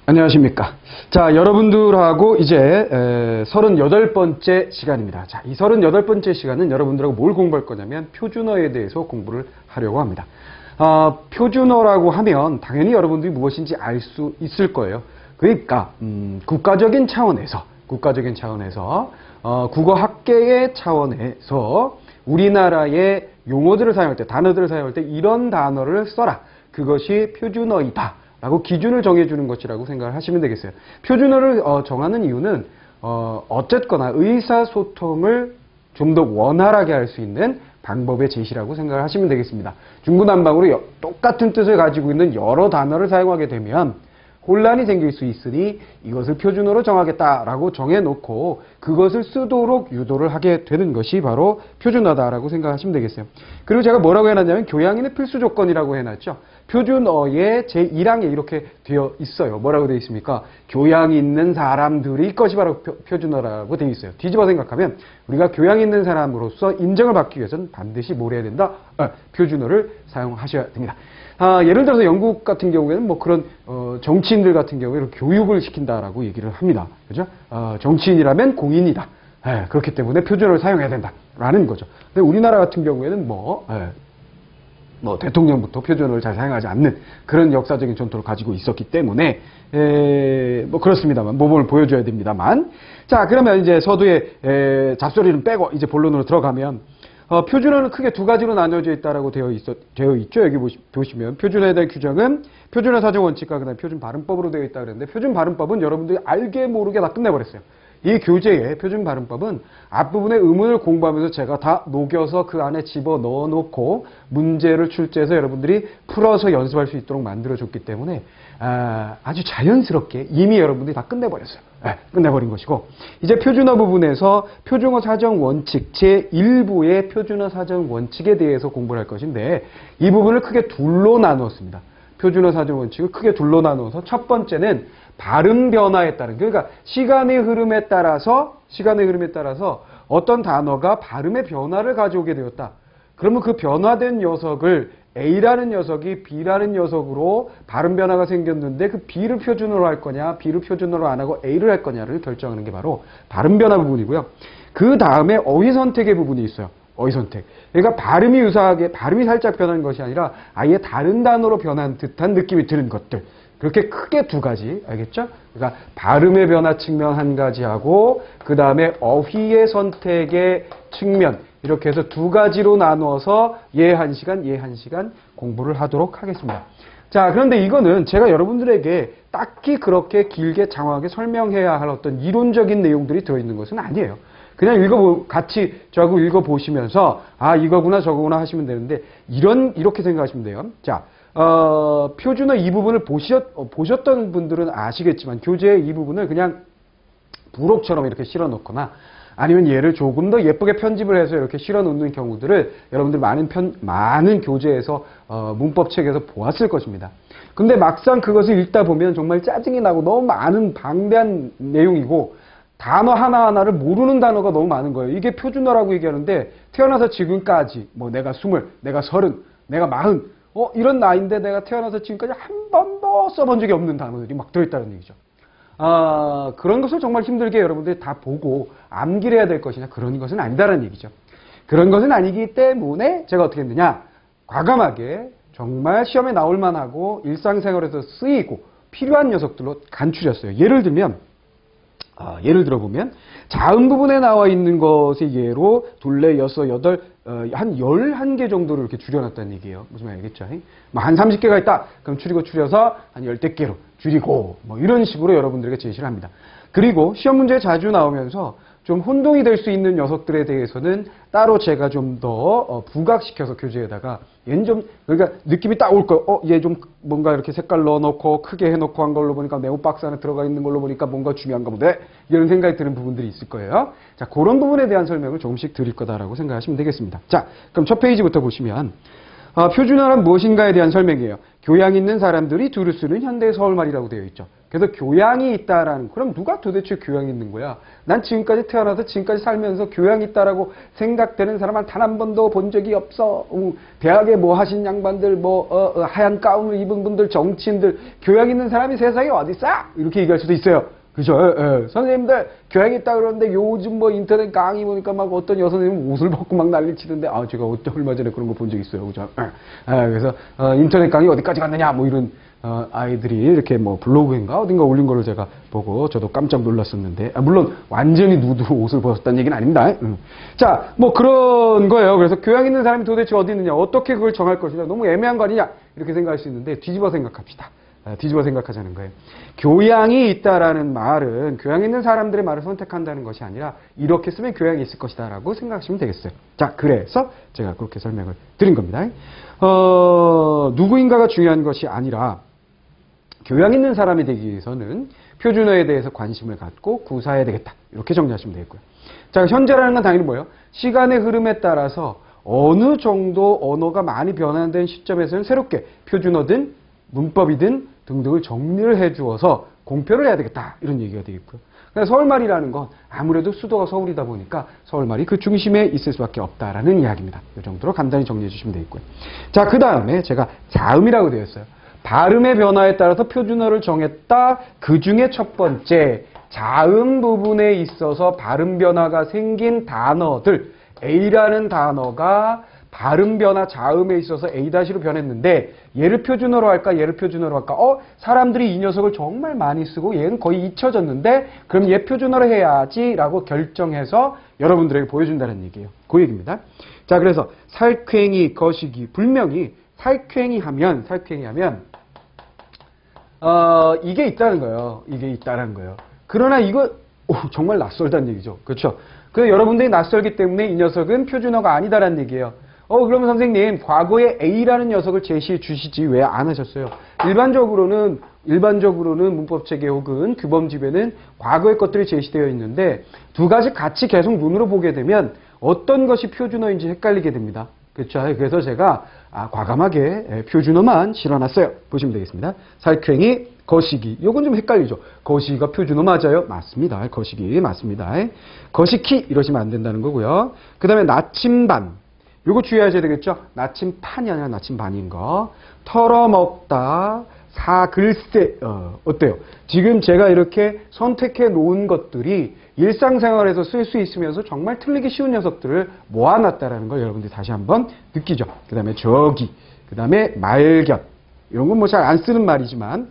안녕하십니까. 자, 여러분들하고 이제 38번째 시간입니다. 자, 이 38번째 시간은 여러분들하고 뭘 공부할 거냐면 표준어에 대해서 공부를 하려고 합니다. 표준어라고 하면 당연히 여러분들이 무엇인지 알 수 있을 거예요. 그러니까 국가적인 차원에서 국어 학계의 차원에서 우리나라의 용어들을 사용할 때, 단어들을 사용할 때 이런 단어를 써라. 그것이 표준어이다. 라고 기준을 정해주는 것이라고 생각을 하시면 되겠어요. 표준어를 정하는 이유는 어쨌거나 의사소통을 좀 더 원활하게 할 수 있는 방법의 제시라고 생각을 하시면 되겠습니다. 중구난방으로 똑같은 뜻을 가지고 있는 여러 단어를 사용하게 되면 혼란이 생길 수 있으니 이것을 표준어로 정하겠다라고 정해놓고 그것을 쓰도록 유도를 하게 되는 것이 바로 표준어다라고 생각하시면 되겠어요. 그리고 제가 뭐라고 해놨냐면 교양인의 필수 조건이라고 해놨죠. 표준어의 제1항에 이렇게 되어 있어요. 뭐라고 되어 있습니까? 교양 있는 사람들의 것이 바로 표준어라고 되어 있어요. 뒤집어 생각하면 우리가 교양 있는 사람으로서 인정을 받기 위해서는 반드시 뭘 해야 된다? 표준어를 사용하셔야 됩니다. 예를 들어서 영국 같은 경우에는 뭐 그런 정치인들 같은 경우에 교육을 시킨다라고 얘기를 합니다. 그죠? 정치인이라면 공인이다. 그렇기 때문에 표준어를 사용해야 된다라는 거죠. 근데 우리나라 같은 경우에는 뭐 대통령부터 표준어를 잘 사용하지 않는 그런 역사적인 전통을 가지고 있었기 때문에 뭐 그렇습니다만 모범을 보여줘야 됩니다만. 자, 그러면 이제 서두에 잡소리는 빼고 이제 본론으로 들어가면 표준어는 크게 두 가지로 나눠져 있다라고 되어 있죠. 여기 보시면 표준어에 대한 규정은 표준어 사정 원칙과 그다음에 표준 발음법으로 되어 있다 그랬는데 표준 발음법은 여러분들이 알게 모르게 다 끝내버렸어요. 이 교재의 표준 발음법은 앞부분의 의문을 공부하면서 제가 다 녹여서 그 안에 집어 넣어 놓고 문제를 출제해서 여러분들이 풀어서 연습할 수 있도록 만들어줬기 때문에 아주 자연스럽게 이미 여러분들이 다 끝내버렸어요. 끝내버린 것이고 이제 표준어 부분에서 표준어 사정 원칙 제1부의 표준어 사정 원칙에 대해서 공부를 할 것인데 이 부분을 크게 둘로 나누었습니다. 표준어 사정 원칙을 크게 둘로 나누어서 첫 번째는 발음 변화에 따른, 그러니까 시간의 흐름에 따라서 어떤 단어가 발음의 변화를 가져오게 되었다. 그러면 그 변화된 녀석을 A라는 녀석이 B라는 녀석으로 발음 변화가 생겼는데 그 B를 표준어로 할 거냐, B를 표준어로 안 하고 A를 할 거냐를 결정하는 게 바로 발음 변화 부분이고요. 그 다음에 어휘 선택의 부분이 있어요. 어휘 선택. 그러니까 발음이 유사하게, 발음이 살짝 변한 것이 아니라 아예 다른 단어로 변한 듯한 느낌이 드는 것들. 그렇게 크게 두 가지, 알겠죠? 그러니까 발음의 변화 측면 한 가지하고 그 다음에 어휘의 선택의 측면 이렇게 해서 두 가지로 나누어서 얘 한 시간 공부를 하도록 하겠습니다. 자, 그런데 이거는 제가 여러분들에게 딱히 그렇게 길게 장황하게 설명해야 할 어떤 이론적인 내용들이 들어있는 것은 아니에요. 그냥 같이 저하고 읽어보시면서 이거구나 저거구나 하시면 되는데 이렇게 생각하시면 돼요. 자, 표준어 이 부분을 보셨던 분들은 아시겠지만 교재의 이 부분을 그냥 부록처럼 이렇게 실어 놓거나 아니면 얘를 조금 더 예쁘게 편집을 해서 이렇게 실어 놓는 경우들을 여러분들 많은 교재에서 문법책에서 보았을 것입니다. 근데 막상 그것을 읽다 보면 정말 짜증이 나고 너무 많은 방대한 내용이고 단어 하나하나를 모르는 단어가 너무 많은 거예요. 이게 표준어라고 얘기하는데 태어나서 지금까지 뭐 내가 20, 내가 30, 내가 40 이런 나이인데 내가 태어나서 지금까지 한 번도 써본 적이 없는 단어들이 막 들어있다는 얘기죠. 그런 것을 정말 힘들게 여러분들이 다 보고 암기를 해야 될 것이냐 그런 것은 아니다라는 얘기죠. 그런 것은 아니기 때문에 제가 어떻게 했느냐 과감하게 정말 시험에 나올 만하고 일상생활에서 쓰이고 필요한 녀석들로 간추렸어요. 예를 들어보면 자음 부분에 나와 있는 것의 예로 둘레, 여섯, 여덟, 한 11개 정도를 이렇게 줄여놨다는 얘기예요. 무슨 말인지 알겠죠? 한 30개가 있다. 그럼 줄여서 한 10개로 줄이고 뭐 이런 식으로 여러분들에게 제시를 합니다. 그리고 시험 문제에 자주 나오면서 좀 혼동이 될 수 있는 녀석들에 대해서는 따로 제가 좀 더 부각시켜서 교재에다가 얘는 좀 그러니까 느낌이 딱 올 거예요. 얘 좀 뭔가 이렇게 색깔 넣어놓고 크게 해놓고 한 걸로 보니까 네모 박스 안에 들어가 있는 걸로 보니까 뭔가 중요한가 보네. 이런 생각이 드는 부분들이 있을 거예요. 자, 그런 부분에 대한 설명을 조금씩 드릴 거다라고 생각하시면 되겠습니다. 자, 그럼 첫 페이지부터 보시면 표준어란 무엇인가에 대한 설명이에요. 교양 있는 사람들이 두루 쓰는 현대의 서울말이라고 되어 있죠. 그래서 교양이 있다라는, 그럼 누가 도대체 교양이 있는 거야? 난 지금까지 태어나서 지금까지 살면서 교양이 있다라고 생각되는 사람은 단 한 번도 본 적이 없어. 대학에 뭐 하신 양반들, 하얀 가운을 입은 분들, 정치인들, 교양 있는 사람이 세상에 어디 있어? 이렇게 얘기할 수도 있어요. 그죠? 선생님들 교양이 있다 그러는데 요즘 뭐 인터넷 강의 보니까 막 어떤 여선생님 옷을 벗고 막 난리 치던데, 제가 얼마 전에 그런 거 본 적 있어요. 그죠? 그래서 인터넷 강의 어디까지 갔느냐 뭐 이런 아이들이 이렇게 뭐 블로그인가 어딘가 올린 거를 제가 보고 저도 깜짝 놀랐었는데, 물론 완전히 누드로 옷을 벗었다는 얘기는 아닙니다. 자, 뭐 그런 거예요. 그래서 교양 있는 사람이 도대체 어디 있느냐, 어떻게 그걸 정할 것이냐, 너무 애매한 거 아니냐 이렇게 생각할 수 있는데, 뒤집어 생각합시다. 뒤집어 생각하자는 거예요. 교양이 있다라는 말은 교양 있는 사람들의 말을 선택한다는 것이 아니라 이렇게 쓰면 교양이 있을 것이다 라고 생각하시면 되겠어요. 자, 그래서 제가 그렇게 설명을 드린 겁니다. 누구인가가 중요한 것이 아니라 교양 있는 사람이 되기 위해서는 표준어에 대해서 관심을 갖고 구사해야 되겠다. 이렇게 정리하시면 되겠고요. 자, 현재라는 건 당연히 뭐예요? 시간의 흐름에 따라서 어느 정도 언어가 많이 변화된 시점에서는 새롭게 표준어든 문법이든 등등을 정리를 해주어서 공표를 해야 되겠다. 이런 얘기가 되겠고요. 그래서 서울말이라는 건 아무래도 수도가 서울이다 보니까 서울말이 그 중심에 있을 수밖에 없다라는 이야기입니다. 이 정도로 간단히 정리해 주시면 되겠고요. 자, 그 다음에 제가 자음이라고 되어 있어요. 발음의 변화에 따라서 표준어를 정했다. 그 중에 첫 번째, 자음 부분에 있어서 발음 변화가 생긴 단어들. A라는 단어가 발음 변화 자음에 있어서 A-로 변했는데, 얘를 표준어로 할까 얘를 표준어로 할까, 사람들이 이 녀석을 정말 많이 쓰고 얘는 거의 잊혀졌는데 그럼 얘 표준어로 해야지 라고 결정해서 여러분들에게 보여준다는 얘기예요. 그 얘기입니다. 자, 그래서 살쾡이, 거시기, 분명히 살쾡이 하면 이게 있다는 거예요. 이게 있다는 거예요. 그러나 이거 정말 낯설다는 얘기죠. 그렇죠? 그래서 여러분들이 낯설기 때문에 이 녀석은 표준어가 아니다라는 얘기예요. 그러면 선생님, 과거에 A라는 녀석을 제시해 주시지 왜 안 하셨어요? 일반적으로는 문법체계 혹은 규범집에는 과거의 것들이 제시되어 있는데 두 가지 같이 계속 눈으로 보게 되면 어떤 것이 표준어인지 헷갈리게 됩니다. 그렇죠? 그래서 제가 과감하게 표준어만 실어놨어요. 보시면 되겠습니다. 살쾡이, 거시기. 요건 좀 헷갈리죠? 거시기가 표준어 맞아요? 맞습니다. 거시기 맞습니다. 거시키 이러시면 안 된다는 거고요. 그 다음에 나침반. 요거 주의하셔야 되겠죠? 나침판이 아니라 나침반인 거. 털어먹다, 사글쎄. 어때요? 지금 제가 이렇게 선택해 놓은 것들이 일상생활에서 쓸 수 있으면서 정말 틀리기 쉬운 녀석들을 모아놨다라는 걸 여러분들이 다시 한번 느끼죠. 그 다음에 저기, 그 다음에 말곁. 이런 건 뭐 잘 안 쓰는 말이지만,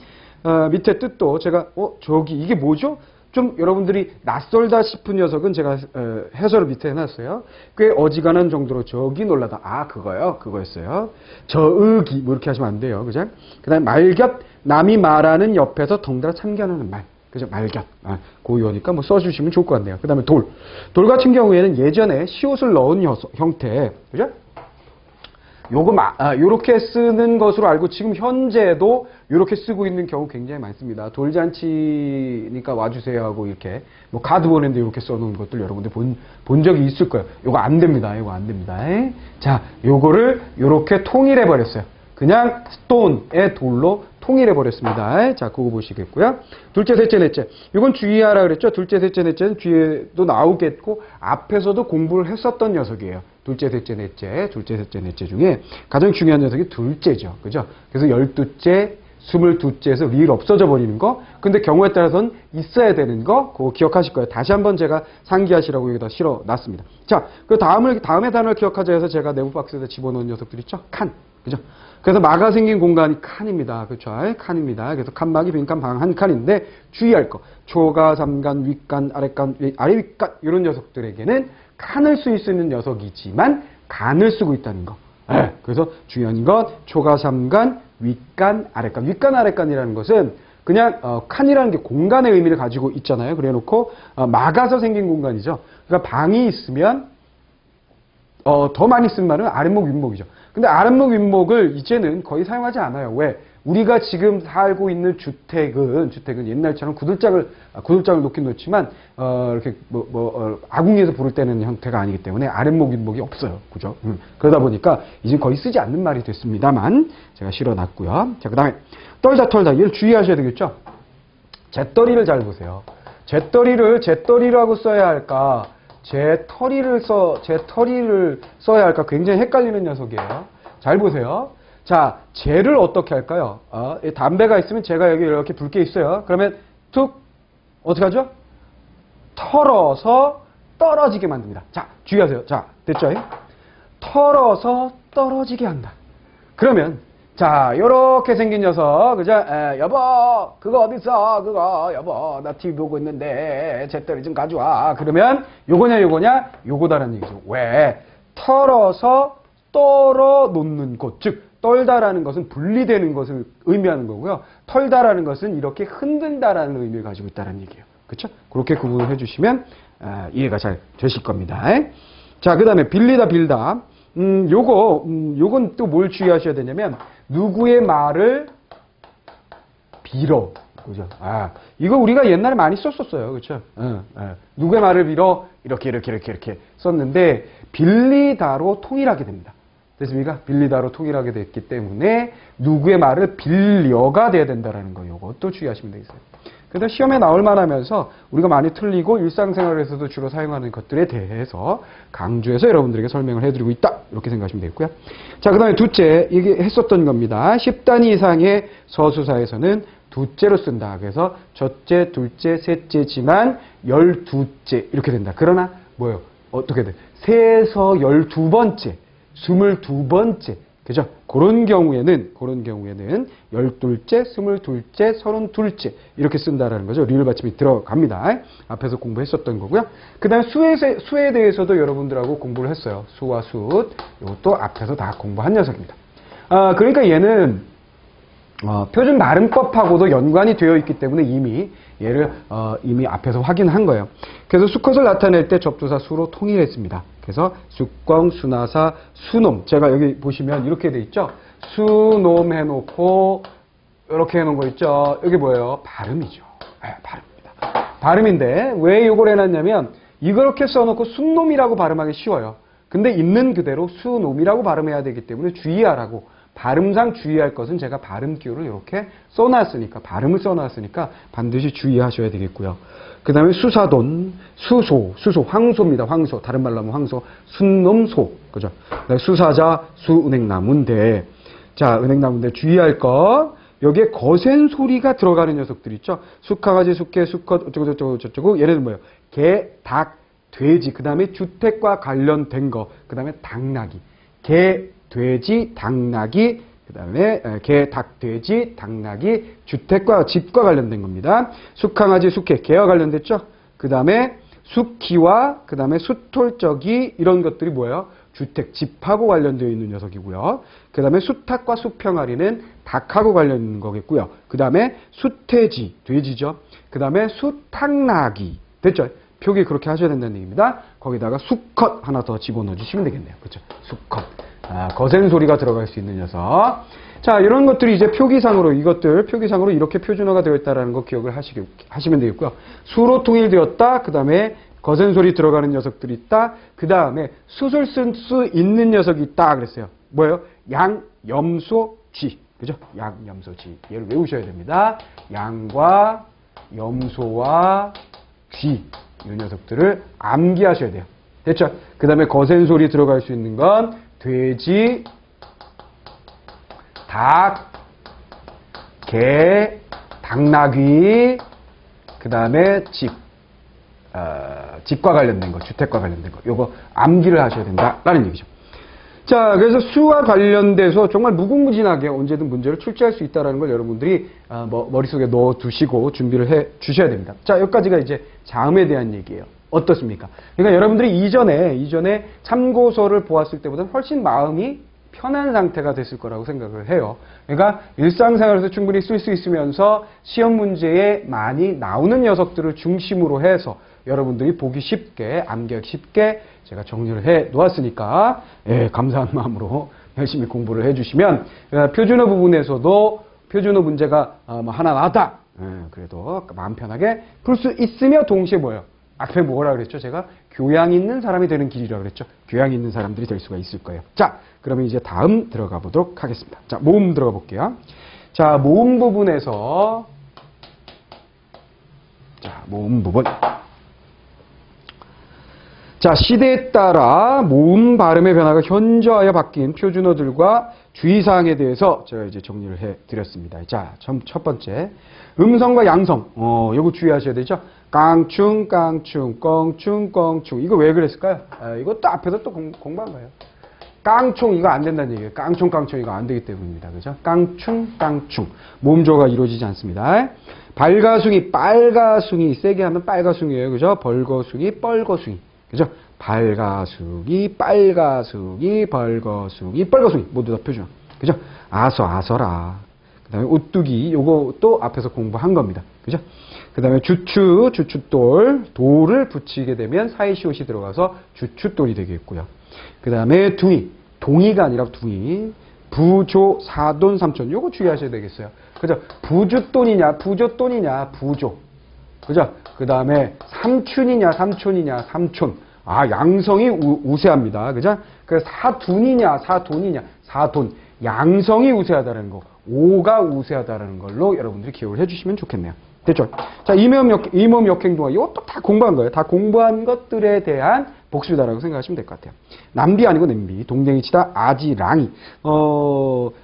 밑에 뜻도 제가, 저기, 이게 뭐죠? 좀 여러분들이 낯설다 싶은 녀석은 제가 해설을 밑에 해놨어요. 꽤 어지간한 정도로 저기 놀라다. 그거요? 그거였어요. 저으기 뭐 이렇게 하시면 안 돼요. 그죠? 그 다음에 말곁, 남이 말하는 옆에서 덩달아 참견하는 말. 그죠? 말곁. 고유어니까 뭐 써주시면 좋을 것 같네요. 그 다음에 돌. 돌 같은 경우에는 예전에 시옷을 넣은 형태. 그죠? 요렇게 쓰는 것으로 알고 지금 현재도 요렇게 쓰고 있는 경우 굉장히 많습니다. 돌잔치니까 와주세요 하고 이렇게 뭐 카드 보내는데 이렇게 써놓은 것들 여러분들 본 적이 있을 거예요. 요거 안 됩니다. 요거 안 됩니다. 자, 요거를 요렇게 통일해 버렸어요. 그냥 stone의 돌로 통일해 버렸습니다. 자, 그거 보시겠고요. 둘째, 셋째, 넷째. 이건 주의하라 그랬죠. 둘째, 셋째, 넷째는 뒤에도 나오겠고 앞에서도 공부를 했었던 녀석이에요. 둘째, 셋째, 넷째 중에 가장 중요한 녀석이 둘째죠. 그죠? 그래서 12째, 22째에서 리을 없어져 버리는 거. 근데 경우에 따라서는 있어야 되는 거. 그거 기억하실 거예요. 다시 한번 제가 상기하시라고 여기다 실어 놨습니다. 자, 그 다음의 단어를 기억하자 해서 제가 네모 박스에다 집어넣은 녀석들 있죠? 칸. 그죠? 그래서 마가 생긴 공간이 칸입니다. 그렇죠? 칸입니다. 그래서 칸막이, 빈칸, 방 한 칸인데 주의할 거. 초가, 삼간, 윗간, 아랫간, 아래 윗간 이런 녀석들에게는 칸을 쓸 수 있는 녀석이지만 간을 쓰고 있다는 거. 그래서 중요한 건 초가, 삼간, 윗간, 아랫간. 윗간, 아랫간이라는 것은 그냥 칸이라는 게 공간의 의미를 가지고 있잖아요. 그래 놓고 막아서 생긴 공간이죠. 그러니까 방이 있으면 더 많이 쓴 말은 아랫목, 윗목이죠. 근데 아랫목, 윗목을 이제는 거의 사용하지 않아요. 왜? 우리가 지금 살고 있는 주택은 옛날처럼 구들장을 놓긴 놓지만, 이렇게 아궁이에서 부를 때는 형태가 아니기 때문에 아랫목, 윗목이 없어요. 그죠? 그러다 보니까 이제 거의 쓰지 않는 말이 됐습니다만, 제가 실어놨고요. 자, 그 다음에, 떨다, 털다. 얘를 주의하셔야 되겠죠? 재떨이를 잘 보세요. 재떨이라고 써야 할까? 재터리를 써야 할까? 굉장히 헷갈리는 녀석이에요. 잘 보세요. 자, 재를 어떻게 할까요? 담배가 있으면 재가 여기 이렇게 붉게 있어요. 그러면 툭, 어떻게 하죠? 털어서 떨어지게 만듭니다. 자, 주의하세요. 자, 됐죠? 털어서 떨어지게 한다. 그러면, 자, 요렇게 생긴 녀석, 그죠? 여보, 그거 어딨어? 그거, 여보, 나 TV 보고 있는데, 재떨이 좀 가져와. 그러면, 요거다라는 얘기죠. 왜? 털어서 떨어 놓는 곳. 즉, 떨다라는 것은 분리되는 것을 의미하는 거고요. 털다라는 것은 이렇게 흔든다라는 의미를 가지고 있다는 얘기예요. 그렇죠? 그렇게 구분을 해주시면, 이해가 잘 되실 겁니다. 자, 그 다음에 빌리다, 빌다. 요건 또 뭘 주의하셔야 되냐면, 누구의 말을 빌어. 그죠? 이거 우리가 옛날에 많이 썼었어요. 그렇죠? 누구의 말을 빌어? 이렇게 썼는데, 빌리다로 통일하게 됩니다. 됐습니까? 빌리다로 통일하게 됐기 때문에, 누구의 말을 빌려가 돼야 된다는 거, 요것도 주의하시면 되겠어요. 그래서 시험에 나올 만하면서 우리가 많이 틀리고 일상생활에서도 주로 사용하는 것들에 대해서 강조해서 여러분들에게 설명을 해드리고 있다. 이렇게 생각하시면 되겠고요. 자, 그 다음에 두째, 이게 했었던 겁니다. 10단위 이상의 서수사에서는 두째로 쓴다. 그래서 첫째, 둘째, 셋째지만 12째 이렇게 된다. 그러나 뭐예요? 어떻게 돼? 세서 12번째, 22번째. 그죠? 그런 경우에는 12째, 22째, 32째 이렇게 쓴다라는 거죠. 리을 받침이 들어갑니다. 앞에서 공부했었던 거고요. 그 다음에 수에 대해서도 여러분들하고 공부를 했어요. 수와 숫. 이것도 앞에서 다 공부한 녀석입니다. 그러니까 얘는 표준 발음법하고도 연관이 되어 있기 때문에 이미 얘를 이미 앞에서 확인한 거예요. 그래서 수컷을 나타낼 때 접두사 수로 통일했습니다. 그래서 수광, 수나사, 수놈. 제가 여기 보시면 이렇게 돼 있죠. 수놈 해놓고 이렇게 해놓은 거 있죠. 여기 뭐예요? 발음이죠. 발음입니다. 발음인데 왜 이걸 해놨냐면 이렇게 써놓고 순놈이라고 발음하기 쉬워요. 근데 있는 그대로 수놈이라고 발음해야 되기 때문에 주의하라고. 발음상 주의할 것은 제가 발음 기호를 이렇게 써놨으니까, 발음을 써놨으니까 반드시 주의하셔야 되겠고요. 그 다음에 수사돈, 수소, 황소입니다. 황소. 다른 말로 하면 황소. 순놈소. 그죠? 수사자, 수은행나무인데. 자, 은행나무인데 주의할 거. 여기에 거센 소리가 들어가는 녀석들 있죠? 수강아지, 수개, 수컷, 어쩌고. 예를 들면 뭐예요? 개, 닭, 돼지. 그 다음에 주택과 관련된 거. 그 다음에 당나귀. 개, 돼지, 당나귀, 그 다음에 개, 닭, 돼지, 당나귀, 주택과 집과 관련된 겁니다. 수강아지, 수개, 개와 관련됐죠? 그 다음에 수키와 그 다음에 수톨적이 이런 것들이 뭐예요? 주택, 집하고 관련되어 있는 녀석이고요. 그 다음에 수탉과 수평아리는 닭하고 관련 있는 거겠고요. 그 다음에 수태지, 돼지죠. 그 다음에 수탉나귀, 됐죠? 표기 그렇게 하셔야 된다는 얘기입니다. 거기다가 수컷 하나 더 집어넣어 주시면 되겠네요. 그렇죠? 수컷. 거센 소리가 들어갈 수 있는 녀석. 자, 이런 것들이 이제 표기상으로 이렇게 표준화가 되어 있다는 거 기억을 하시면 되겠고요. 수로 통일되었다. 그 다음에 거센 소리 들어가는 녀석들이 있다. 그 다음에 숫을 쓸 수 있는 녀석이 있다. 그랬어요. 뭐예요? 양, 염소, 쥐. 그죠? 양, 염소, 쥐. 얘를 외우셔야 됩니다. 양과 염소와 쥐. 이런 녀석들을 암기하셔야 돼요. 됐죠? 그 다음에 거센 소리 들어갈 수 있는 건 돼지, 닭, 개, 당나귀, 그 다음에 집과 관련된 거, 주택과 관련된 거, 요거 암기를 하셔야 된다라는 얘기죠. 자, 그래서 수와 관련돼서 정말 무궁무진하게 언제든 문제를 출제할 수 있다는 걸 여러분들이 머릿속에 넣어두시고 준비를 해 주셔야 됩니다. 자, 여기까지가 이제 자음에 대한 얘기예요. 어떻습니까? 그러니까 여러분들이 이전에 참고서를 보았을 때보다 훨씬 마음이 편한 상태가 됐을 거라고 생각을 해요. 그러니까 일상생활에서 충분히 쓸 수 있으면서 시험 문제에 많이 나오는 녀석들을 중심으로 해서 여러분들이 보기 쉽게, 암기하기 쉽게 제가 정리를 해 놓았으니까 감사한 마음으로 열심히 공부를 해주시면 표준어 부분에서도 표준어 문제가 뭐 하나 나왔다. 그래도 마음 편하게 풀 수 있으며 동시에 뭐예요? 앞에 뭐라 그랬죠? 제가 교양 있는 사람이 되는 길이라고 그랬죠? 교양 있는 사람들이 될 수가 있을 거예요. 자, 그러면 이제 다음 들어가 보도록 하겠습니다. 자, 모음 들어가 볼게요. 자, 모음 부분에서 자, 모음 부분. 자, 시대에 따라 모음 발음의 변화가 현저하여 바뀐 표준어들과 주의사항에 대해서 제가 이제 정리를 해 드렸습니다. 자, 첫 번째. 음성과 양성. 요거 주의하셔야 되죠? 깡충, 깡충, 껑충, 껑충. 이거 왜 그랬을까요? 이것도 앞에서 또 공부한 거예요. 깡충, 이거 안 된다는 얘기예요. 깡충, 깡충, 이거 안 되기 때문입니다. 그죠? 깡충, 깡충. 모음조가 이루어지지 않습니다. 발가숭이, 빨가숭이. 세게 하면 빨가숭이에요. 그죠? 벌거숭이, 뻘거숭이. 그죠? 발가숭이, 빨가숭이, 벌거숭이, 뻘거숭이. 모두 다 표준. 그죠? 아서, 아서라. 그 다음에 오뚜기. 요것도 앞에서 공부한 겁니다. 그죠? 그 다음에 주추, 주추돌. 돌을 붙이게 되면 사이시옷이 들어가서 주추돌이 되겠고요. 그 다음에 둥이. 동이가 아니라 둥이. 부조, 사돈, 삼촌. 요거 주의하셔야 되겠어요. 그죠? 부주돈이냐, 부조돈이냐, 부조. 그죠? 그 다음에 삼춘이냐, 삼촌이냐, 삼촌. 양성이 우세합니다. 그죠? 그래서 사둔이냐, 사돈이냐, 사돈. 양성이 우세하다는 거. 오가 우세하다는 걸로 여러분들이 기억을 해주시면 좋겠네요. 됐죠? 자, 이모음 역행동화. 이것도 다 공부한 거예요. 다 공부한 것들에 대한 복습이다라고 생각하시면 될 것 같아요. 남비 아니고 냄비, 동댕이 치다, 아지랑이.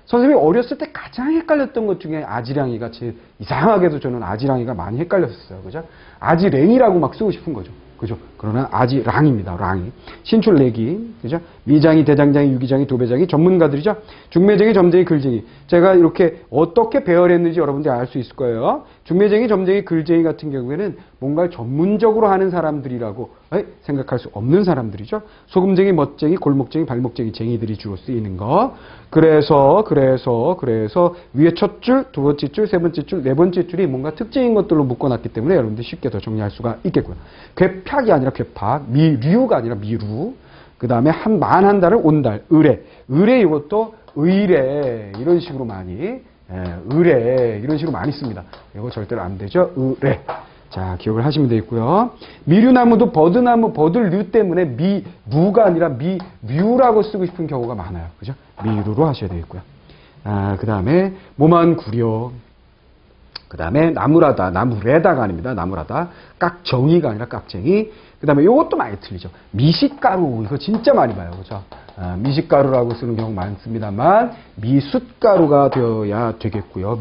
선생님이 어렸을 때 가장 헷갈렸던 것 중에 아지랑이가 제일 이상하게도 저는 아지랑이가 많이 헷갈렸었어요. 그죠? 아지랭이라고 막 쓰고 싶은 거죠. 그죠? 그러나 아지랑입니다. 랑이. 신출내기. 그죠? 미장이, 대장장이, 유기장이, 도배장이 전문가들이죠. 중매쟁이, 점쟁이, 글쟁이. 제가 이렇게 어떻게 배열했는지 여러분들이 알 수 있을 거예요. 중매쟁이, 점쟁이, 글쟁이 같은 경우에는 뭔가 전문적으로 하는 사람들이라고 생각할 수 없는 사람들이죠. 소금쟁이, 멋쟁이, 골목쟁이, 발목쟁이, 쟁이들이 주로 쓰이는 거. 그래서 위에 첫 줄, 두 번째 줄, 세 번째 줄, 네 번째 줄이 뭔가 특징인 것들로 묶어놨기 때문에 여러분들이 쉽게 더 정리할 수가 있겠고요. 괴팍이 아니라 괴팍, 미류가 아니라 미루. 그 다음에 한 달을 온달, 의례. 의례 이것도 의례 이런 식으로 많이 의례 이런 식으로 많이 씁니다. 이거 절대로 안 되죠. 의례. 자, 기억을 하시면 되겠고요. 미류나무도 버드나무, 버들류 때문에 무가 아니라 뮤라고 쓰고 싶은 경우가 많아요. 그죠? 미루로 하셔야 되겠고요. 그 다음에 모만 구려. 그 다음에 나무라다, 나무래다가 아닙니다. 나무라다. 깍정이가 아니라 깍쟁이. 그 다음에 요것도 많이 틀리죠. 미식가루, 이거 진짜 많이 봐요. 그죠? 미식가루라고 쓰는 경우 많습니다만, 미숫가루가 되어야 되겠고요.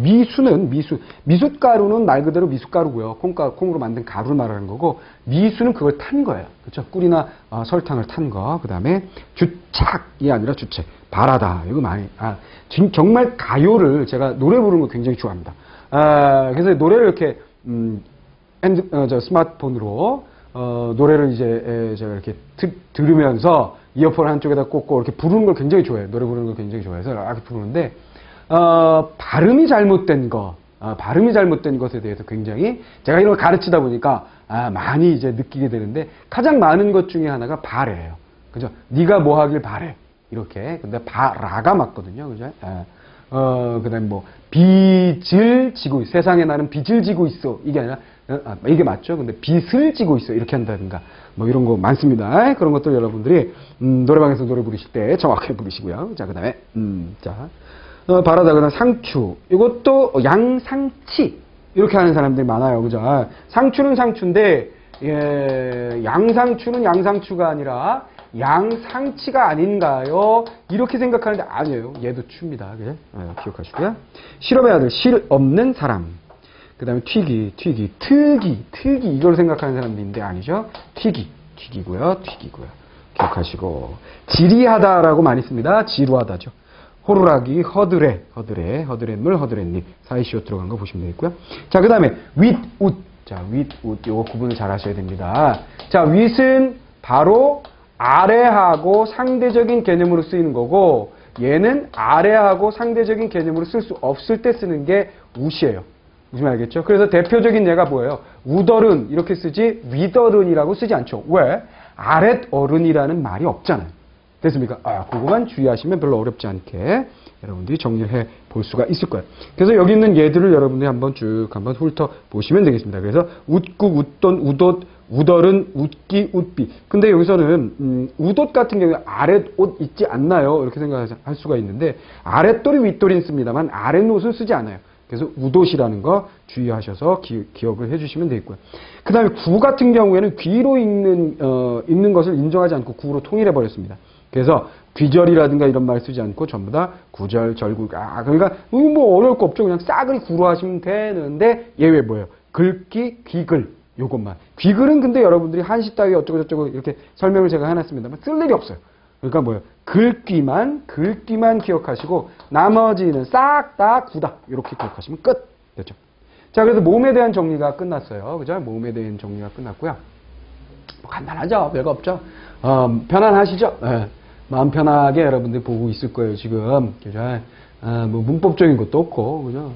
미숫가루는 말 그대로 미숫가루고요. 콩으로 만든 가루를 말하는 거고, 미수는 그걸 탄 거예요. 그렇죠? 꿀이나 설탕을 탄 거. 그 다음에 주착이 아니라 주책. 바라다. 이거 많이, 정말 가요를 제가 노래 부르는 거 굉장히 좋아합니다. 그래서 노래를 이렇게, 스마트폰으로, 노래를 이제 제가 이렇게 들으면서 이어폰 한쪽에다 꽂고 이렇게 부르는 걸 굉장히 좋아해요. 노래 부르는 걸 굉장히 좋아해서 이렇게 부르는데, 발음이 잘못된 것에 대해서 굉장히 제가 이런 걸 가르치다 보니까 많이 이제 느끼게 되는데 가장 많은 것 중에 하나가 바래예요. 그죠? 네가 뭐 하길 바래. 이렇게. 근데 바라가 맞거든요. 그죠? 그다음에 뭐 빚을 지고 있어. 세상에 나는 빚을 지고 있어. 이게 아니라 이게 맞죠? 근데 빚을 지고 있어. 이렇게 한다든가 뭐 이런 거 많습니다. 그런 것들 여러분들이 노래방에서 노래 부르실 때 정확하게 부르시고요. 자, 그다음에 바라다 그다음 상추. 이것도 양상치 이렇게 하는 사람들이 많아요. 그죠? 상추는 상추인데 양상추는 양상추가 아니라 양상치가 아닌가요? 이렇게 생각하는데 아니에요. 얘도 추입니다. 기억하시고요. 실업의 아들, 실 없는 사람. 그 다음에 특이 이걸 생각하는 사람들인데 아니죠. 튀기고요. 기억하시고. 지리하다라고 많이 씁니다. 지루하다죠. 호루라기, 허드렛물, 허드렛잎. 사이시옷 들어간 거 보시면 되겠고요. 자, 그 다음에 윗웃. 자, 윗웃. 이거 구분을 잘 하셔야 됩니다. 자, 윗은 바로 아래하고 상대적인 개념으로 쓰이는 거고, 얘는 아래하고 상대적인 개념으로 쓸 수 없을 때 쓰는 게 웃이에요. 무슨 말이겠죠? 그래서 대표적인 예가 뭐예요? 우더른 이렇게 쓰지 윗어른이라고 쓰지 않죠. 왜? 아랫어른이라는 말이 없잖아요. 됐습니까? 그거만 주의하시면 별로 어렵지 않게 여러분들이 정리해 볼 수가 있을 거예요. 그래서 여기 있는 얘들을 여러분들이 한번 쭉 한번 훑어 보시면 되겠습니다. 그래서 웃국, 웃돈, 웃옷, 웃얼은, 웃기, 웃비. 근데 여기서는 웃옷 같은 경우에 아랫옷 있지 않나요? 이렇게 생각할 수가 있는데 아랫돌이 윗돌이 씁니다만 아랫옷은 쓰지 않아요. 그래서 웃옷이라는 거 주의하셔서 기억을 해주시면 되겠고요. 그 다음에 구 같은 경우에는 귀로 읽는 것을 인정하지 않고 구로 통일해 버렸습니다. 그래서 귀절이라든가 이런 말 쓰지 않고 전부 다 구절, 절구. 그러니까 뭐 어려울 거 없죠. 그냥 싸그리 구로 하시면 되는데 예외 뭐예요? 글귀, 귀글 요것만. 귀글은 근데 여러분들이 한시 따위 어쩌고 저쩌고 이렇게 설명을 제가 해놨습니다만 쓸 일이 없어요. 그러니까 뭐예요? 글귀만 기억하시고 나머지는 싹 다 구다 이렇게 기억하시면 끝. 됐죠? 자, 그래서 몸에 대한 정리가 끝났어요. 그죠? 몸에 대한 정리가 끝났고요. 뭐 간단하죠? 별거 없죠? 편안하시죠? 네. 마음 편하게 여러분들 보고 있을 거예요, 지금. 그죠? 뭐 문법적인 것도 없고, 그죠?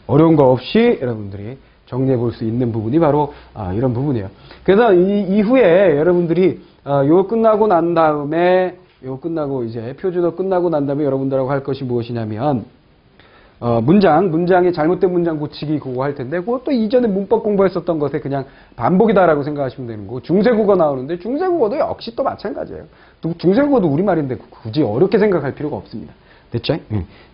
어려운 거 없이 여러분들이 정리해 볼 수 있는 부분이 바로 이런 부분이에요. 그래서 이후에 여러분들이 요거 끝나고 난 다음에 요거 끝나고 이제 표준어 끝나고 난 다음에 여러분들하고 할 것이 무엇이냐면 문장의 잘못된 문장 고치기 그거 할 텐데 그것도 이전에 문법 공부했었던 것에 그냥 반복이다라고 생각하시면 되는 거고 중세국어 나오는데 중세국어도 역시 또 마찬가지예요. 또 중세국어도 우리말인데 굳이 어렵게 생각할 필요가 없습니다. 됐죠?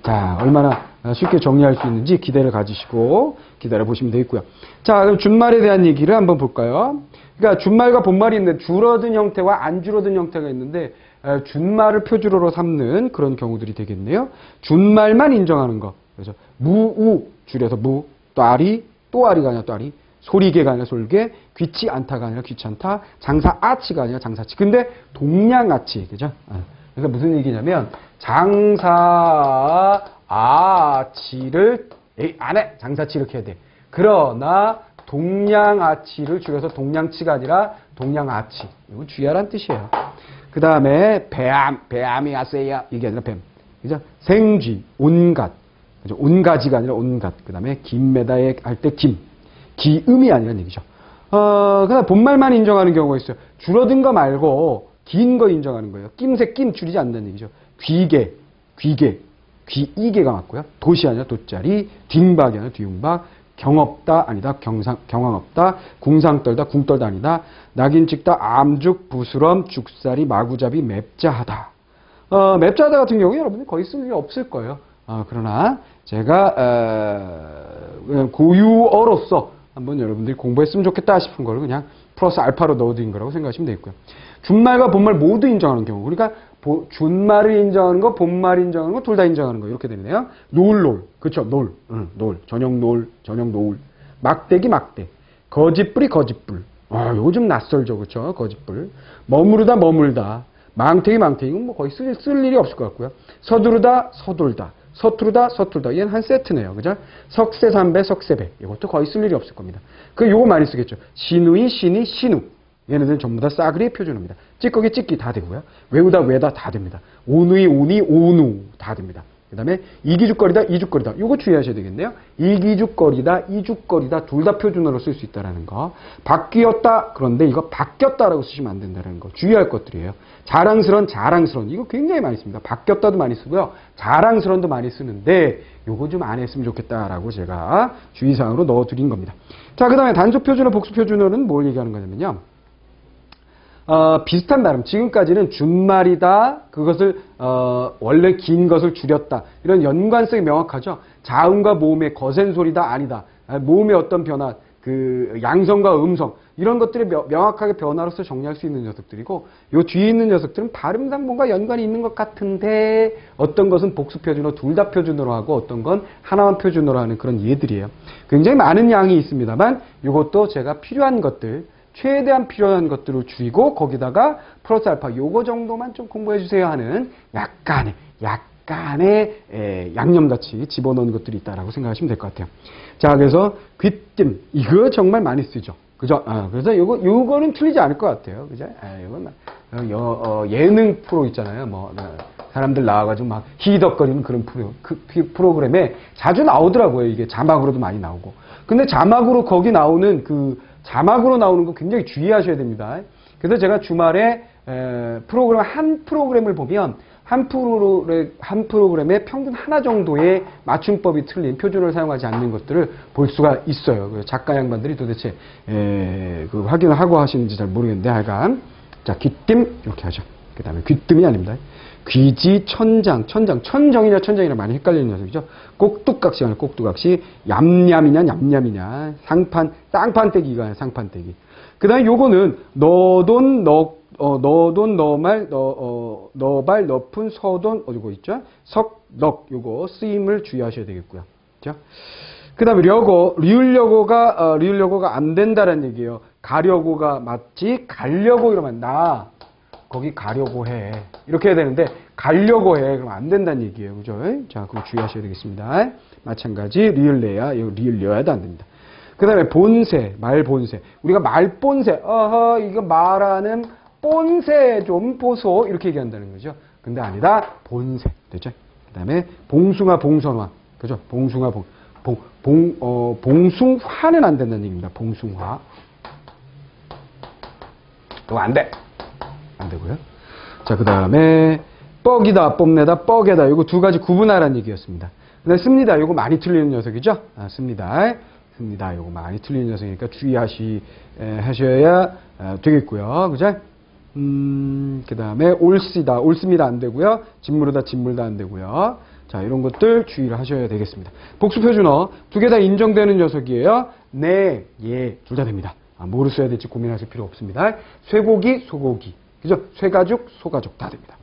자, 얼마나 쉽게 정리할 수 있는지 기대를 가지시고 기다려 보시면 되겠고요. 자, 그럼 준말에 대한 얘기를 한번 볼까요? 그러니까 준말과 본말이 있는데 줄어든 형태와 안 줄어든 형태가 있는데 준말을 표준어로 삼는 그런 경우들이 되겠네요. 준말만 인정하는 거. 그래서 무우 줄여서 무, 또아리가 아니라 또아리, 소리개가 아니라 솔개, 귀치 않다가 아니라 귀찮다, 장사아치가 아니라 장사치. 근데 동양아치, 그죠? 그러니까 무슨 얘기냐면 장사아치를 안 해. 장사치 이렇게 해야 돼. 그러나 동양아치를 줄여서 동양치가 아니라 동양아치. 이건 주의하라는 뜻이에요. 그 다음에 배암이 아세야 이게 아니라 뱀. 그죠? 생쥐, 온갖. 그죠? 온가지가 아니라 온갖. 그 다음에 김매다에 할 때 김. 기음이 아니라는 얘기죠. 그다음 본말만 인정하는 경우가 있어요. 줄어든 거 말고 긴 거 인정하는 거예요. 낌새 낌 줄이지 않는 얘기죠. 귀개가 맞고요. 도시 아니라 돗자리, 딩박이 아니라 뒤움박, 경없다 아니다, 경황 없다, 궁상 떨다, 궁 떨다 아니다, 낙인 찍다, 암죽, 부스럼, 죽살이, 마구잡이, 맵자하다. 맵자하다 같은 경우에 여러분들 거의 쓸 일이 없을 거예요. 그러나 제가 고유어로서 한번 여러분들이 공부했으면 좋겠다 싶은 걸 그냥 플러스 알파로 넣어드린 거라고 생각하시면 되겠고요. 준말과 본말 모두 인정하는 경우. 그러니까 준말을 인정하는 거, 본말을 인정하는 거, 둘 다 인정하는 거. 이렇게 되네요. 놀. 그쵸? 놀. 저녁 노을. 막대기, 막대. 거짓불이, 거짓불. 요거 좀 낯설죠. 그쵸? 거짓불. 머무르다, 머물다. 망태기, 이건 뭐 거의 쓸 일이 없을 것 같고요. 서두르다, 서둘다. 서투르다, 서툴다. 얘는 한 세트네요. 그죠? 석세삼배, 석세배. 이것도 거의 쓸 일이 없을 겁니다. 요거 많이 쓰겠죠. 신우이, 신이, 신우. 얘네들은 전부 다 싸그리 표준어입니다. 찌꺼기, 찌끼 다 되고요. 외우다, 외다 다 됩니다. 오누이, 오니, 오누 다 됩니다. 그 다음에 이기죽거리다, 이죽거리다. 이거 주의하셔야 되겠네요. 이기죽거리다, 이죽거리다 둘 다 표준어로 쓸 수 있다는 거. 바뀌었다. 그런데 이거 바뀌었다라고 쓰시면 안 된다는 거. 주의할 것들이에요. 자랑스런. 이거 굉장히 많이 씁니다. 바뀌었다도 많이 쓰고요. 자랑스런도 많이 쓰는데 요거 좀 안 했으면 좋겠다라고 제가 주의사항으로 넣어드린 겁니다. 자, 그 다음에 단수 표준어, 복수 표준어는 뭘 얘기하는 거냐면요. 비슷한 발음. 지금까지는 준말이다. 그것을 원래 긴 것을 줄였다. 이런 연관성이 명확하죠. 자음과 모음의 거센 소리다 아니다. 모음의 어떤 변화, 그 양성과 음성 이런 것들이 명확하게 변화로서 정리할 수 있는 녀석들이고 요 뒤에 있는 녀석들은 발음상 뭔가 연관이 있는 것 같은데 어떤 것은 복수 표준어 둘 다 표준어로 하고 어떤 건 하나만 표준어로 하는 그런 예들이에요. 굉장히 많은 양이 있습니다만 이것도 제가 필요한 것들 최대한 필요한 것들을 줄이고 거기다가 플러스 알파 요거 정도만 좀 공부해 주세요 하는 약간의 양념같이 집어넣은 것들이 있다라고 생각하시면 될 것 같아요. 자, 그래서 귀띔 이거 정말 많이 쓰죠. 그죠? 그래서 요거는 틀리지 않을 것 같아요. 그죠? 이건 예능 프로 있잖아요. 사람들 나와가지고 막 히덕거리는 그런 프로그램에 자주 나오더라고요. 이게 자막으로도 많이 나오고. 근데 자막으로 나오는 거 굉장히 주의하셔야 됩니다. 그래서 제가 주말에 프로그램 한 프로그램을 보면 한 프로그램에 평균 하나 정도의 맞춤법이 틀린 표준어를 사용하지 않는 것들을 볼 수가 있어요. 그 작가 양반들이 도대체 그 확인을 하고 하시는지 잘 모르겠는데 하여간 자 귀뜸 이렇게 하죠. 그 다음에 귀뜸이 아닙니다. 귀지 천정이냐 천장이냐 많이 헷갈리는 녀석이죠. 꼭두각시 아니라 꼭두각시 얌얌이냐 얌얌이냐 쌍판떼기가 쌍판떼기. 그 다음에 요거는 너돈 너말 너발 너푼 서돈 어디고 있죠? 석넉 요거 쓰임을 주의하셔야 되겠고요. 그죠? 그 다음에 리을여고가 안 된다는 얘기예요. 가려고가 맞지 가려고 이러면 나 거기 가려고 해 이렇게 해야 되는데 가려고 해 그럼 안 된다는 얘기예요. 그죠? 자 그거 주의하셔야 되겠습니다. 마찬가지 리을내야 리을려야도 안 됩니다. 그 다음에 본세 말본세 우리가 말본세 이거 말하는 본세 좀 보소 이렇게 얘기한다는 거죠. 근데 아니다 본세 됐죠? 그 다음에 봉숭아 봉선화 그죠? 봉숭아 봉숭화는 안 된다는 얘기입니다. 봉숭화 그거 안 돼. 안 되고요. 자, 그 다음에 뻑이다, 뽐내다, 뻑에다 이거 두 가지 구분하라는 얘기였습니다. 근데 씁니다. 이거 많이 틀리는 녀석이죠. 씁니다. 이거 많이 틀리는 녀석이니까 주의하셔야 되겠고요. 그죠? 그 다음에 옳습니다 안 되고요. 짓무르다 안 되고요. 자, 이런 것들 주의를 하셔야 되겠습니다. 복수표준어 두 개 다 인정되는 녀석이에요. 네, 예, 둘 다 됩니다. 뭐를 써야 될지 고민하실 필요 없습니다. 쇠고기, 소고기. 그죠? 쇠가죽, 소가죽 다 됩니다.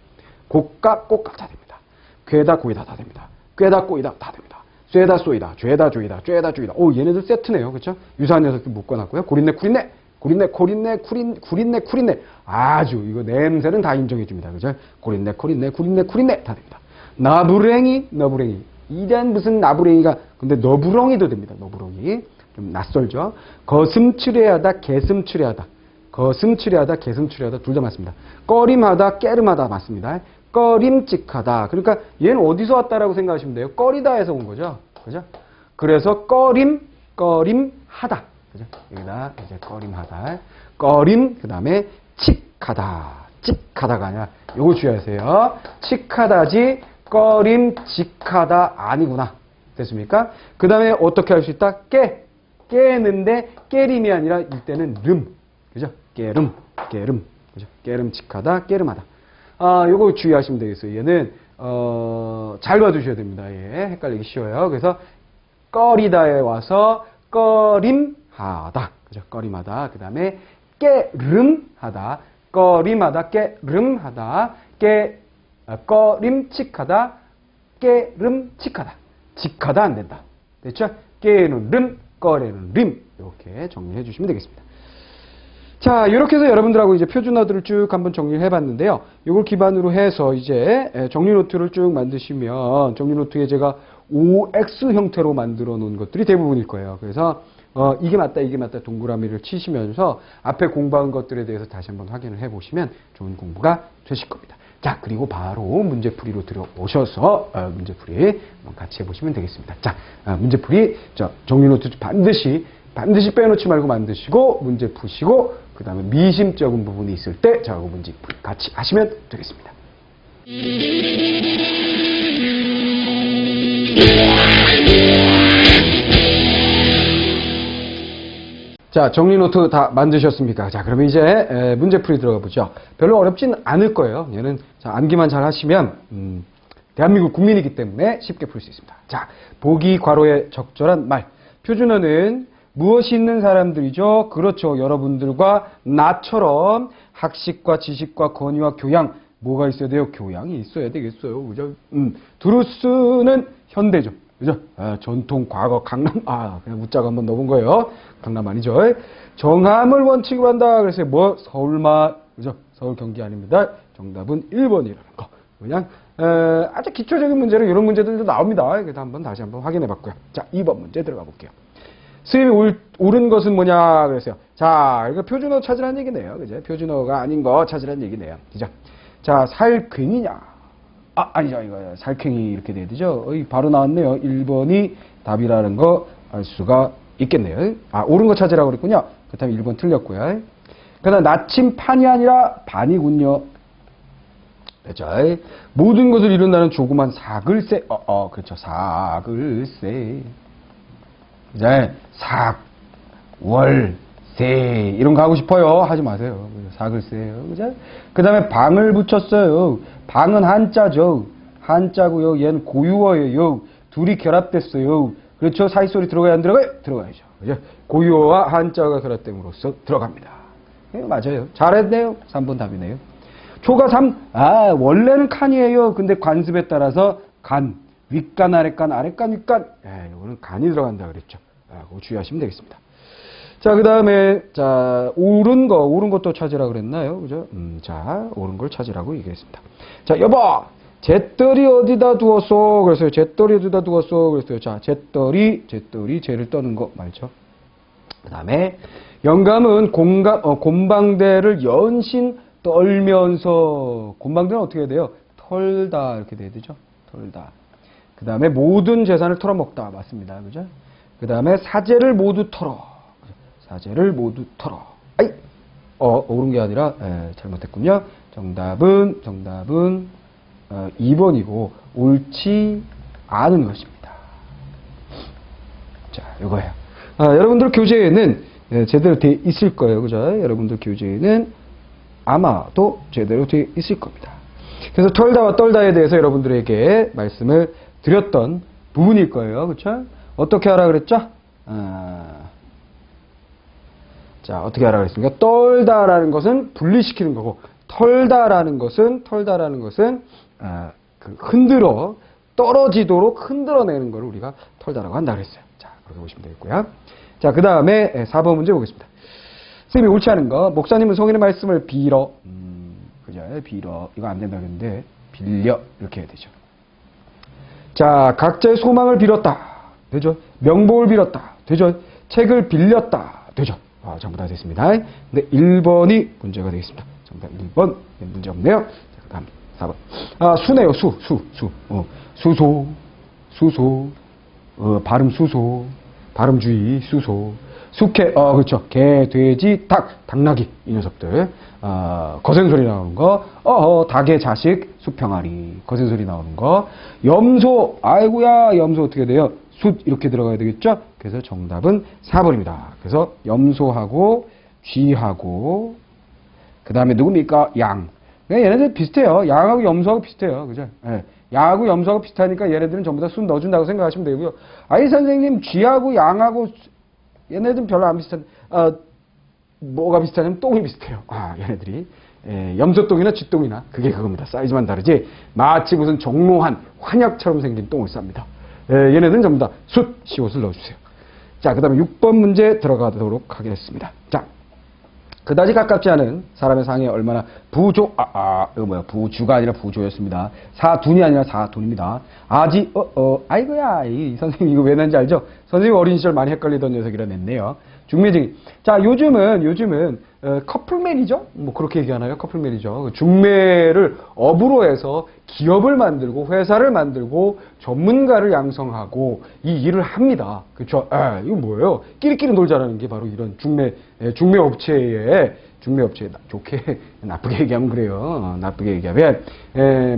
고가, 꽃가 다 됩니다. 괴다, 고이다 다 됩니다. 꿰다, 꼬이다 다 됩니다. 쇠다, 쏘이다, 죄다, 죄이다, 쬐다, 쬐이다. 오, 얘네들 세트네요. 그렇죠? 유사한 녀석들 묶어놨고요. 고린내, 쿠린내. 아주 이거 냄새는 다 인정해줍니다. 그죠? 고린내 다 됩니다. 나부랭이. 이런 무슨 나부랭이가 근데 너부렁이도 됩니다. 너부렁이. 좀 낯설죠? 거슴츠레하다, 개슴츠레하다. 둘 다 맞습니다. 꺼림하다, 깨름하다 맞습니다. 꺼림찍하다. 그러니까 얘는 어디서 왔다라고 생각하시면 돼요. 꺼리다에서 온 거죠. 그죠? 그래서 꺼림하다. 그죠? 여기다 이제 꺼림하다. 꺼림, 그 다음에 칙하다가 아니라 요거 주의하세요. 칙하다지 꺼림직하다 아니구나. 됐습니까? 그 다음에 어떻게 할 수 있다? 깨는데 깨림이 아니라 이때는 그죠? 깨름. 그죠? 깨름칙하다, 깨름하다. 요거 주의하시면 되겠어요. 얘는, 잘 봐주셔야 됩니다. 예, 헷갈리기 쉬워요. 그래서, 꺼리다에 와서, 꺼림하다. 그죠? 꺼림하다. 그 다음에, 깨름하다. 꺼림하다, 깨름하다. 꺼림칙하다, 깨름칙하다. 직하다 안 된다. 됐죠? 깨는 꺼레는 이렇게 정리해 주시면 되겠습니다. 자, 이렇게 해서 여러분들하고 이제 표준어들을 쭉 한번 정리를 해봤는데요. 이걸 기반으로 해서 이제 정리 노트를 쭉 만드시면 정리 노트에 제가 OX 형태로 만들어 놓은 것들이 대부분일 거예요. 그래서 이게 맞다 동그라미를 치시면서 앞에 공부한 것들에 대해서 다시 한번 확인을 해보시면 좋은 공부가 되실 겁니다. 자, 그리고 바로 문제풀이로 들어오셔서 문제풀이 같이 해보시면 되겠습니다. 자, 문제풀이 정리 노트 반드시 빼놓지 말고 만드시고 문제 푸시고 그 다음에 미심적인 부분이 있을 때 저하고 문제 같이 하시면 되겠습니다. 자, 정리 노트 다 만드셨습니까? 자, 그러면 이제 문제풀이 들어가 보죠. 별로 어렵진 않을 거예요. 얘는 암기만 잘 하시면 대한민국 국민이기 때문에 쉽게 풀 수 있습니다. 자, 보기 괄호에 적절한 말. 표준어는 무엇이 있는 사람들이죠? 그렇죠. 여러분들과 나처럼 학식과 지식과 권위와 교양. 뭐가 있어야 돼요? 교양이 있어야 되겠어요. 그죠? 두루스는 현대죠. 그죠? 전통, 과거, 강남. 그냥 웃자고 한번 넣어본 거예요. 강남 아니죠. 정함을 원칙으로 한다. 그래서 서울만. 그죠? 서울 경기 아닙니다. 정답은 1번이라는 거. 그냥, 아주 기초적인 문제로 이런 문제들도 나옵니다. 그래서 다시 한번 확인해 봤고요. 자, 2번 문제 들어가 볼게요. 수입이 옳은 것은 뭐냐 그랬어요. 자, 이거 표준어 찾으라는 얘기네요. 그죠? 표준어가 아닌 거 찾으라는 얘기네요. 그죠? 자, 살쾡이냐? 아니죠. 이거 살쾡이 이렇게 돼야 되죠. 바로 나왔네요. 1번이 답이라는 거 알 수가 있겠네요. 옳은 거 찾으라고 그랬군요. 그렇다면 1번 틀렸고요. 그러나 나침판이 아니라 반이군요. 그렇죠. 모든 것을 이룬다는 조그만 사글세. 그렇죠. 사글세. 이제 삭, 월, 세 이런 거 하고 싶어요. 하지 마세요. 사글세요. 그죠? 그 다음에 방을 붙였어요. 방은 한자죠. 한자고요. 얘는 고유어예요. 둘이 결합됐어요. 그렇죠. 사이소리 들어가야 안 들어가요? 들어가야죠. 그죠? 고유어와 한자가 결합됨으로써 들어갑니다. 맞아요. 잘했네요. 3번 답이네요. 초가 3, 원래는 칸이에요. 근데 관습에 따라서 간, 윗간, 아랫간, 아랫간, 윗간. 이거는 간이 들어간다 그랬죠. 그거 주의하시면 되겠습니다. 자, 그 다음에, 자, 옳은 것도 찾으라 그랬나요? 그죠? 자, 옳은 걸 찾으라고 얘기했습니다. 자, 여보! 잿더리 어디다 두었어? 그랬어요. 잿더리 어디다 두었어? 그랬어요. 자, 잿더리, 잿을 떠는 거 말죠. 그 다음에, 영감은 곰방대를 연신 떨면서, 곰방대는 어떻게 해야 돼요? 털다, 이렇게 돼야 되죠? 털다. 그 다음에 모든 재산을 털어먹다. 맞습니다. 그죠? 그 다음에 사제를 모두 털어. 사제를 모두 털어. 옳은 게 아니라, 잘못했군요. 정답은 2번이고, 옳지 않은 것입니다. 자, 이거예요. 여러분들 교재에는 제대로 돼 있을 거예요. 그죠? 여러분들 교재에는 아마도 제대로 돼 있을 겁니다. 그래서 털다와 떨다에 대해서 여러분들에게 말씀을 드렸던 부분일 거예요. 그렇죠? 어떻게 하라 그랬죠? 자, 어떻게 하라 그랬습니까? 떨다라는 것은 분리시키는 거고, 털다라는 것은 흔들어 떨어지도록 흔들어내는 걸 우리가 털다라고 한다 그랬어요. 자, 그렇게 보시면 되겠고요. 자, 그 다음에 4번 문제 보겠습니다. 선생님이 옳지 않은 거, 목사님은 성인의 말씀을 빌어, 그죠? 빌어, 이거 안 된다 그랬는데 빌려 이렇게 해야 되죠. 자, 각자의 소망을 빌었다, 되죠? 명복을 빌었다, 되죠? 책을 빌렸다, 되죠? 전부 다 됐습니다. 근데 1번이 문제가 되겠습니다. 정답 1번 문제 없네요. 자, 그 다음 4번. 수네요. 수소. 발음 수소. 발음주의, 수소. 숙회, 그렇죠. 개, 돼지, 닭, 당나귀, 이 녀석들. 거센소리 나오는 거. 닭의 자식, 수평아리. 거센소리 나오는 거. 염소, 아이고야, 염소 어떻게 돼요? 숫, 이렇게 들어가야 되겠죠? 그래서 정답은 4번입니다. 그래서 염소하고, 쥐하고, 그 다음에 누굽니까? 양. 얘네들 비슷해요. 양하고 염소하고 비슷해요. 그죠? 예. 양하고 염소하고 비슷하니까 얘네들은 전부 다 숫 넣어준다고 생각하시면 되고요. 아이, 선생님, 쥐하고 양하고, 얘네들은 별로 안 비슷한, 뭐가 비슷하냐면 똥이 비슷해요. 얘네들이. 염소똥이나 쥐똥이나, 그게 그겁니다. 사이즈만 다르지, 마치 무슨 정로한 환약처럼 생긴 똥을 쌉니다. 얘네들은 전부 다 숫, 시옷을 넣어주세요. 자, 그 다음에 6번 문제 들어가도록 하겠습니다. 자, 그다지 가깝지 않은 사람의 상에 얼마나 이거 뭐야, 부주가 아니라 부조였습니다. 사둔이 아니라 사돈입니다. 아이고야, 이 선생님 이거 왜 낸지 알죠? 선생님 어린 시절 많이 헷갈리던 녀석이라 냈네요. 중매쟁이. 자, 요즘은 커플맨이죠? 뭐 그렇게 얘기하나요? 커플맨이죠. 중매를 업으로 해서 기업을 만들고 회사를 만들고 전문가를 양성하고 이 일을 합니다. 그렇죠? 이거 뭐예요? 끼리끼리 놀자라는 게 바로 이런 중매업체에 좋게 나쁘게 얘기하면 그래요. 나쁘게 얘기하면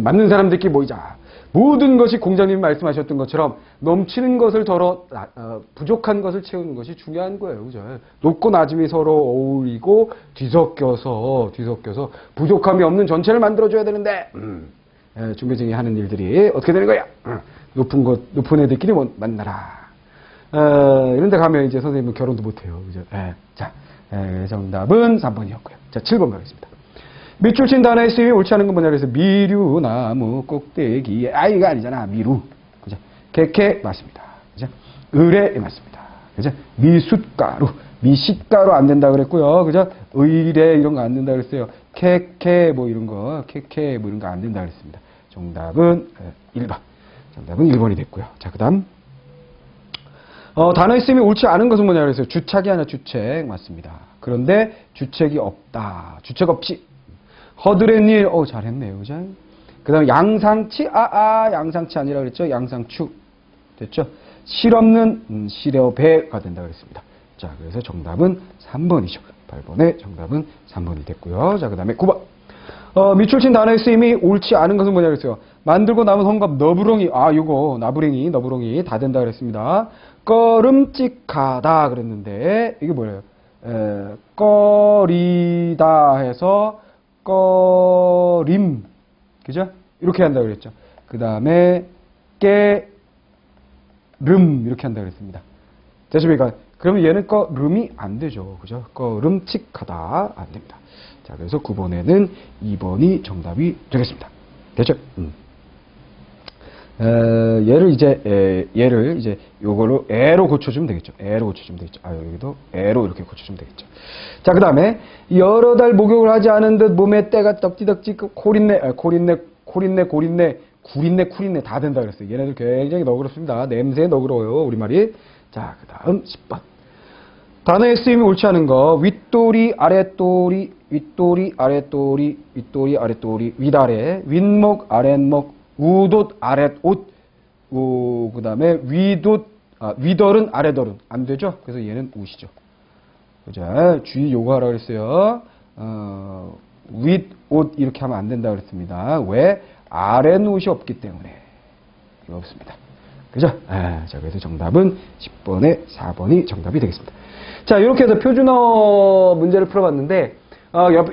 맞는 사람들끼리 모이자. 모든 것이 공장님이 말씀하셨던 것처럼 넘치는 것을 덜어 부족한 것을 채우는 것이 중요한 거예요. 그죠? 높고 낮음이 서로 어울리고 뒤섞여서 부족함이 없는 전체를 만들어줘야 되는데 중매쟁이 하는 일들이 어떻게 되는 거야? 높은 애들끼리 만나라. 이런 데 가면 이제 선생님은 결혼도 못해요. 그죠? 자, 정답은 3번이었고요. 자, 7번 가겠습니다. 밑줄 친 단어의 쓰임이 옳지 않은 건 뭐냐 그래서 미류, 나무, 꼭대기, 이거 아니잖아. 미루. 그죠? 개케 맞습니다. 그죠? 의뢰 맞습니다. 그죠? 미숫가루, 미식가루 안 된다 그랬고요. 그죠? 의뢰 이런 거 안 된다 그랬어요. 케케 뭐 이런 거 안 된다 그랬습니다. 정답은 1번. 정답은 1번이 됐고요. 자, 그다음 단어의 쓰임이 옳지 않은 것은 뭐냐 그래서 주착이 아니라 주책 맞습니다. 그런데 주책이 없다. 주책 없지. 허드렛일, 잘했네요. 그죠? 그 다음에 양상치, 양상치 아니라 그랬죠? 양상추. 됐죠? 실없는, 실어배가 된다 그랬습니다. 자, 그래서 정답은 3번이죠. 8번의 정답은 3번이 됐고요. 자, 그 다음에 9번. 밑줄친 단어의 쓰임이 옳지 않은 것은 뭐냐 그랬어요. 만들고 남은 헝겊 너부렁이. 요거 너부렁이 다 된다 그랬습니다. 꺼름직하다 그랬는데 이게 뭐예요? 꺼리다 해서 꺼림. 그죠? 이렇게 한다 그랬죠. 그 다음에 깨름 이렇게 한다 그랬습니다. 됐습니까? 그러면 얘는 꺼름이 안 되죠. 그죠? 꺼름칙하다 안 됩니다. 자, 그래서 9번에는 2번이 정답이 되겠습니다. 됐죠? 얘를 이제 요걸로 애로 고쳐주면 되겠죠. 애로 고쳐주면 되겠죠. 여기도 애로 이렇게 고쳐주면 되겠죠. 자, 그 다음에 여러 달 목욕을 하지 않은 듯 몸에 때가 떡지덕지 코린내 구린내 다 된다 그랬어요. 얘네들 굉장히 너그럽습니다. 냄새에 너그러워요, 우리말이. 자, 그 다음 10번. 단어의 쓰임이 옳지 않은 거. 윗도리, 아랫도리, 위다래, 윗목, 아랫목, 우돛, 아랫옷, 그 다음에 위덜은, 아래덜은. 안 되죠? 그래서 얘는 웃이죠. 자, 주의 요구하라고 그랬어요. 윗옷 이렇게 하면 안 된다 그랬습니다. 왜? 아랫옷이 없기 때문에. 이거 없습니다. 그죠? 자, 그래서 정답은 10번에 4번이 정답이 되겠습니다. 자, 이렇게 해서 표준어 문제를 풀어봤는데,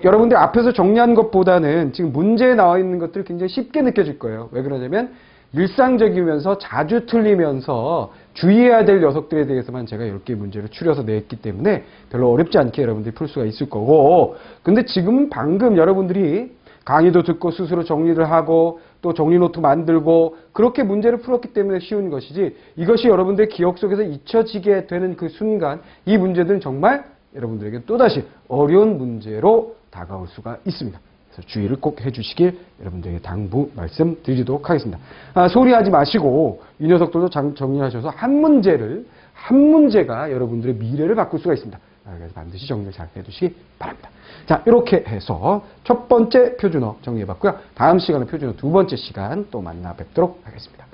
여러분들 앞에서 정리한 것보다는 지금 문제에 나와 있는 것들이 굉장히 쉽게 느껴질 거예요. 왜 그러냐면, 일상적이면서 자주 틀리면서 주의해야 될 녀석들에 대해서만 제가 이렇게 문제를 추려서 냈기 때문에 별로 어렵지 않게 여러분들이 풀 수가 있을 거고, 근데 지금 방금 여러분들이 강의도 듣고 스스로 정리를 하고 또 정리 노트 만들고 그렇게 문제를 풀었기 때문에 쉬운 것이지, 이것이 여러분들의 기억 속에서 잊혀지게 되는 그 순간 이 문제들은 정말 여러분들에게 또다시 어려운 문제로 다가올 수가 있습니다. 그래서 주의를 꼭 해주시길 여러분들에게 당부 말씀드리도록 하겠습니다. 소리하지 마시고 이 녀석들도 정리하셔서 한 문제가 여러분들의 미래를 바꿀 수가 있습니다. 그래서 반드시 정리를 잘 해두시기 바랍니다. 자, 이렇게 해서 첫 번째 표준어 정리해봤고요. 다음 시간에 표준어 두 번째 시간 또 만나 뵙도록 하겠습니다.